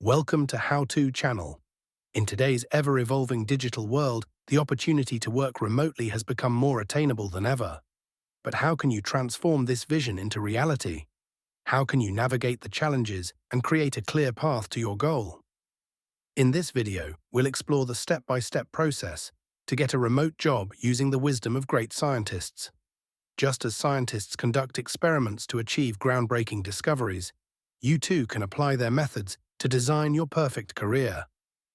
Welcome to Howto channel. In today's ever-evolving digital world, the opportunity to work remotely has become more attainable than ever. But how can you transform this vision into reality? How can you navigate the challenges and create a clear path to your goal? In this video, we'll explore the step-by-step process to get a remote job using the wisdom of great scientists. Just as scientists conduct experiments to achieve groundbreaking discoveries, you too can apply their methods to design your perfect career.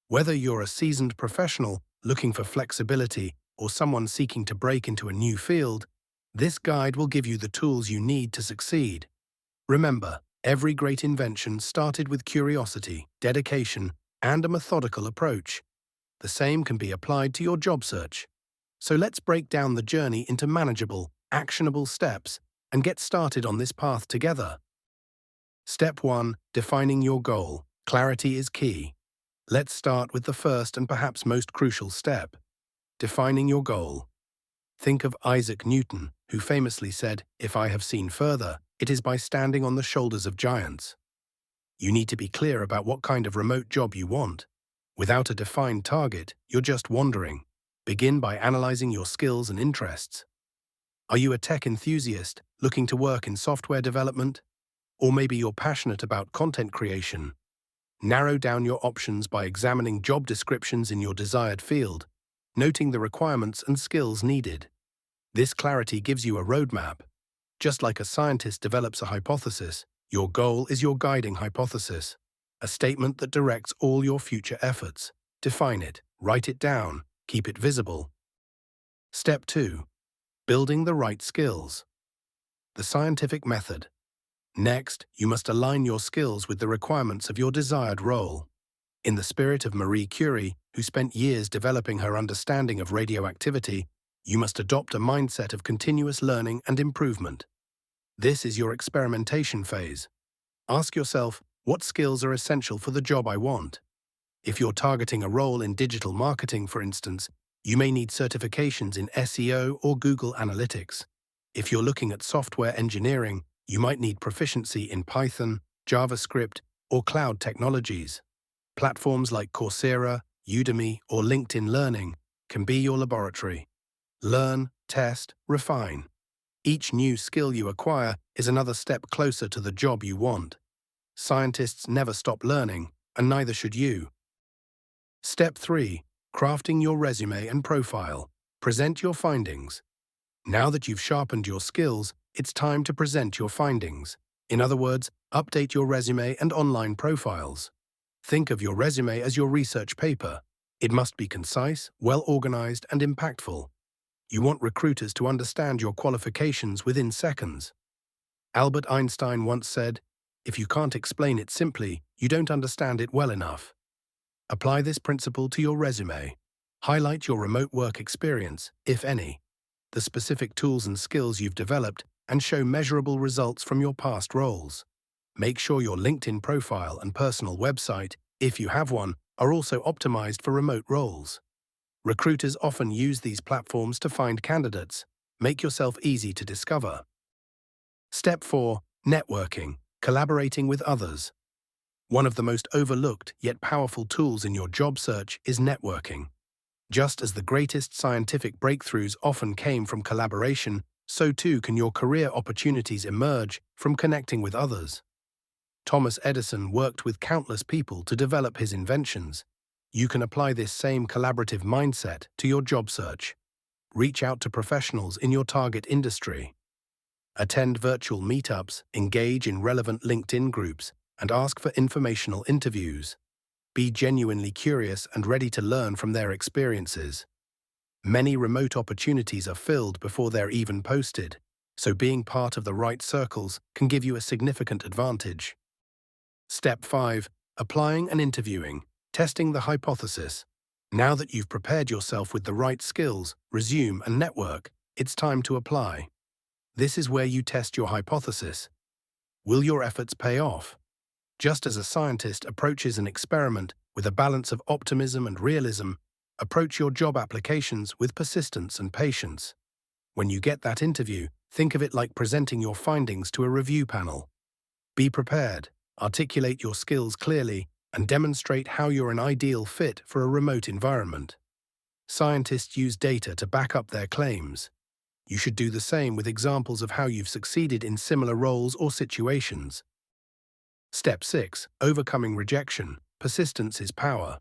Whether you're a seasoned professional looking for flexibility or someone seeking to break into a new field, this guide will give you the tools you need to succeed. Remember, every great invention started with curiosity, dedication, and a methodical approach. The same can be applied to your job search. So let's break down the journey into manageable, actionable steps and get started on this path together. Step 1. Defining your goal. Clarity is key. Let's start with the first and perhaps most crucial step: defining your goal. Think of Isaac Newton, who famously said, "If I have seen further, it is by standing on the shoulders of giants." You need to be clear about what kind of remote job you want. Without a defined target, you're just wandering. Begin by analyzing your skills and interests. Are you a tech enthusiast looking to work in software development? Or maybe you're passionate about content creation? Narrow down your options by examining job descriptions in your desired field, noting the requirements and skills needed. This clarity gives you a roadmap. Just like a scientist develops a hypothesis, your goal is your guiding hypothesis, a statement that directs all your future efforts. Define it, write it down, keep it visible. Step 2. Building the right skills. The scientific method. Next, you must align your skills with the requirements of your desired role. In the spirit of Marie Curie, who spent years developing her understanding of radioactivity, you must adopt a mindset of continuous learning and improvement. This is your experimentation phase. Ask yourself, what skills are essential for the job I want? If you're targeting a role in digital marketing, for instance, you may need certifications in SEO or Google Analytics. If you're looking at software engineering, you might need proficiency in Python, JavaScript, or cloud technologies. Platforms like Coursera, Udemy, or LinkedIn Learning can be your laboratory. Learn, test, refine. Each new skill you acquire is another step closer to the job you want. Scientists never stop learning, and neither should you. Step 3. Crafting your resume and profile. Present your findings. Now that you've sharpened your skills, it's time to present your findings. In other words, update your resume and online profiles. Think of your resume as your research paper. It must be concise, well-organized, and impactful. You want recruiters to understand your qualifications within seconds. Albert Einstein once said, "If you can't explain it simply, you don't understand it well enough." Apply this principle to your resume. Highlight your remote work experience, if any, the specific tools and skills you've developed, and show measurable results from your past roles. Make sure your LinkedIn profile and personal website, if you have one, are also optimized for remote roles. Recruiters often use these platforms to find candidates. Make yourself easy to discover. Step 4. Networking, collaborating with others. One of the most overlooked yet powerful tools in your job search is networking. Just as the greatest scientific breakthroughs often came from collaboration, so too can your career opportunities emerge from connecting with others. Thomas Edison worked with countless people to develop his inventions. You can apply this same collaborative mindset to your job search. Reach out to professionals in your target industry. Attend virtual meetups, engage in relevant LinkedIn groups, and ask for informational interviews. Be genuinely curious and ready to learn from their experiences. Many remote opportunities are filled before they're even posted, so being part of the right circles can give you a significant advantage. Step 5. Applying and interviewing, testing the hypothesis. Now that you've prepared yourself with the right skills, resume and network, it's time to apply. This is where you test your hypothesis. Will your efforts pay off? Just as a scientist approaches an experiment with a balance of optimism and realism, approach your job applications with persistence and patience. When you get that interview, think of it like presenting your findings to a review panel. Be prepared, articulate your skills clearly, and demonstrate how you're an ideal fit for a remote environment. Scientists use data to back up their claims. You should do the same with examples of how you've succeeded in similar roles or situations. Step 6. Overcoming rejection. Persistence is power.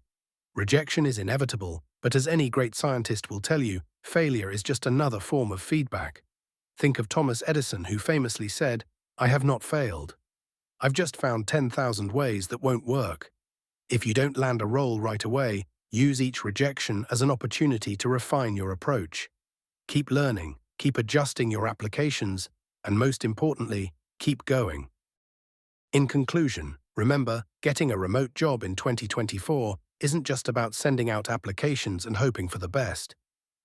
Rejection is inevitable, but as any great scientist will tell you, failure is just another form of feedback. Think of Thomas Edison, who famously said, "I have not failed. I've just found 10,000 ways that won't work." If you don't land a role right away, use each rejection as an opportunity to refine your approach. Keep learning, keep adjusting your applications, and most importantly, keep going. In conclusion, remember, getting a remote job in 2024 isn't just about sending out applications and hoping for the best.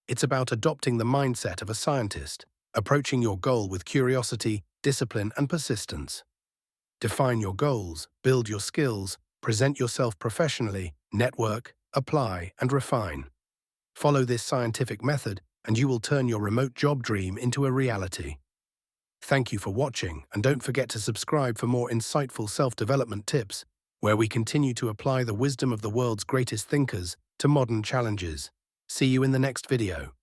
It's about adopting the mindset of a scientist, approaching your goal with curiosity, discipline, and persistence. Define your goals, build your skills, present yourself professionally, network, apply, and refine. Follow this scientific method, and you will turn your remote job dream into a reality. Thank you for watching, and don't forget to subscribe for more insightful self-development tips, where we continue to apply the wisdom of the world's greatest thinkers to modern challenges. See you in the next video.